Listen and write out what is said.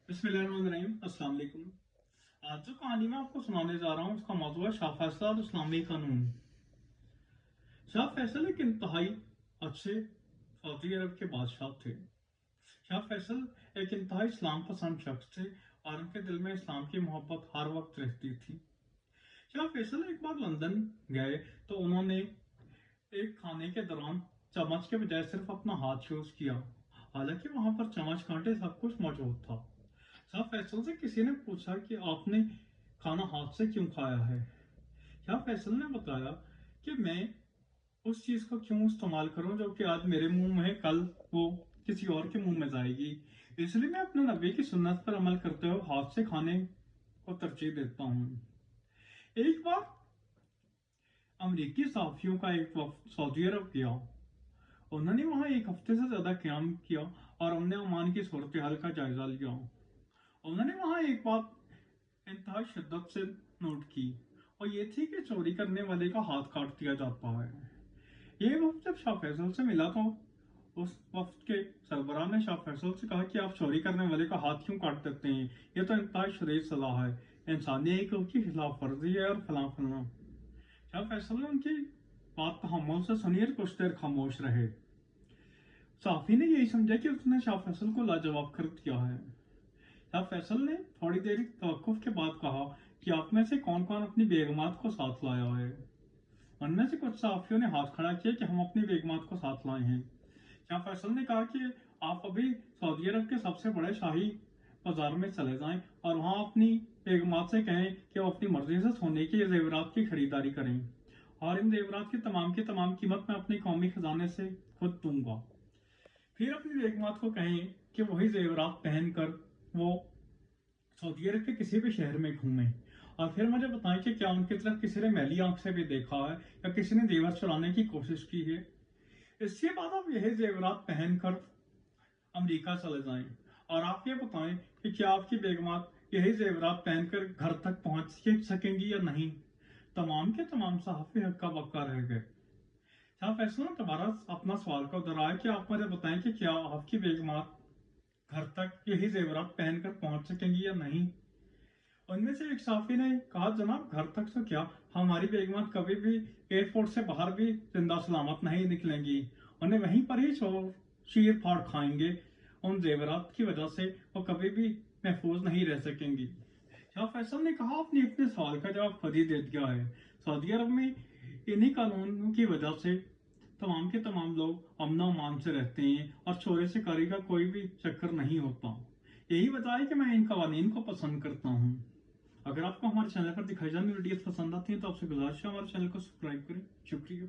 बिस्मिल्लाहिर्रहमानिर्रहीम। अस्सलाम वालेकुम। आज जो कहानी मैं आपको सुनाने जा रहा हूँ उसका मौजूद है शाह फैसल और इस्लामी कानून। शाह फैसल एक इंतहाई अच्छे सऊदी अरब के बादशाह थे। शाह फैसल एक इंतहाई इस्लाम पसंद शख्स थे और उनके दिल में इस्लाम की मोहब्बत हर वक्त रहती थी। शाह फैसल एक बार लंदन गए तो उन्होंने एक खाने के दौरान चम्मच के बजाय सिर्फ अपना हाथ यूज किया। हालांकि वहां पर चम्मच कांटे सब कुछ मौजूद था। शाह फैसल से किसी ने पूछा कि आपने खाना हाथ से क्यों खाया है। शाह फैसल ने बताया कि मैं उस चीज को क्यों इस्तेमाल करूं जो कि आज मेरे मुंह में है, कल वो किसी और के मुंह में जाएगी। इसलिए मैं अपने नबी की सुन्नत पर अमल करते हुए हाथ से खाने को तरजीह देता हूँ। एक बार अमरीकी सहाफियों का एक वफ्द सऊदी अरब गया। उन्होंने वहां एक हफ्ते से ज्यादा क्याम किया और अमन अमान की सूरत हाल का जायजा लिया। उन्होंने वहां एक बात इंतहा शिद्दत से नोट की और ये थी कि चोरी करने वाले का हाथ काट दिया जाता है। ये वक्त जब शाह फैसल से मिला तो उस वक्त के सरबराह ने शाह फैसल से कहा कि आप चोरी करने वाले का हाथ क्यों काट देते हैं, ये तो इंतहा शरीफ सजा है, इंसानी हकूक की खिलाफ वर्जी है और फलां फलां। शाह फैसल ने उनकी बात तहम्मुल से सुनी और कुछ देर खामोश रहे। साफी ने यही समझा कि उसने शाह फैसल को लाजवाब कर दिया है। शाह फैसल ने थोड़ी देर तवक्कुफ के बाद कहा कि आप में से कौन कौन अपनी बेगमात को साथ लाया है। उनमें से कुछ सहाफियों ने हाथ खड़ा किया कि हम अपनी बेगमात को साथ लाए हैं। शाह फैसल ने कहा कि आप अभी सऊदी अरब के सबसे बड़े शाही बाजार में चले जाएं और वहां अपनी बेगमात से कहें कि वो अपनी मर्जी से सोने के जेवरात की खरीदारी करें और इन जेवरात की तमाम कीमत मैं अपने कौमी खजाने से खुद दूंगा। फिर अपनी बेगमात को कहें कि वही जेवरात पहनकर वो सऊदी अरब के किसी भी शहर में घूमे और फिर मुझे बताएं कि क्या उनकी तरफ किसी ने मैली आंख से भी देखा है या किसी ने जेवर चुराने की कोशिश की है। इसके बाद आप यही जेवरात पहनकर अमेरिका चले जाएं और आप ये बताएं कि क्या आपकी बेगमात यही जेवरात पहनकर घर तक पहुंच सकेंगी या नहीं। तमाम के तमाम सहाफी हक्का बक्का रह गए। शाह फैसल ने दोबारा अपना सवाल का दोहराया कि आप मुझे बताएं कि क्या आपकी बेगमात घर तक यही जेवरात पहनकर पहुंच सकेंगी या नहीं। उनमें से एक साफी ने कहा, जनाब घर तक तो क्या, हमारी बेगमात कभी भी एयरपोर्ट से बाहर भी जिंदा सलामत नहीं निकलेंगी। उन्हें वहीं पर ही चीर फाड़ खाएंगे। उन जेवरात की वजह से वो कभी भी महफूज नहीं रह सकेंगी। शाह फैसल ने कहा, आपने अपने सवाल का जवाब खुद ही दे दिया है। सऊदी अरब में इन्हीं कानूनों की वजह से तमाम के तमाम लोग अमन अमान से रहते हैं और चोरी चकारी का कोई भी चक्कर नहीं होता। यही वजह है कि मैं इन कवानीन को पसंद करता हूँ। अगर आपको हमारे चैनल पर दिखाई जाने वाली वीडियोस पसंद आती हैं तो आपसे गुजारिश है हमारे चैनल को सब्सक्राइब करें। शुक्रिया।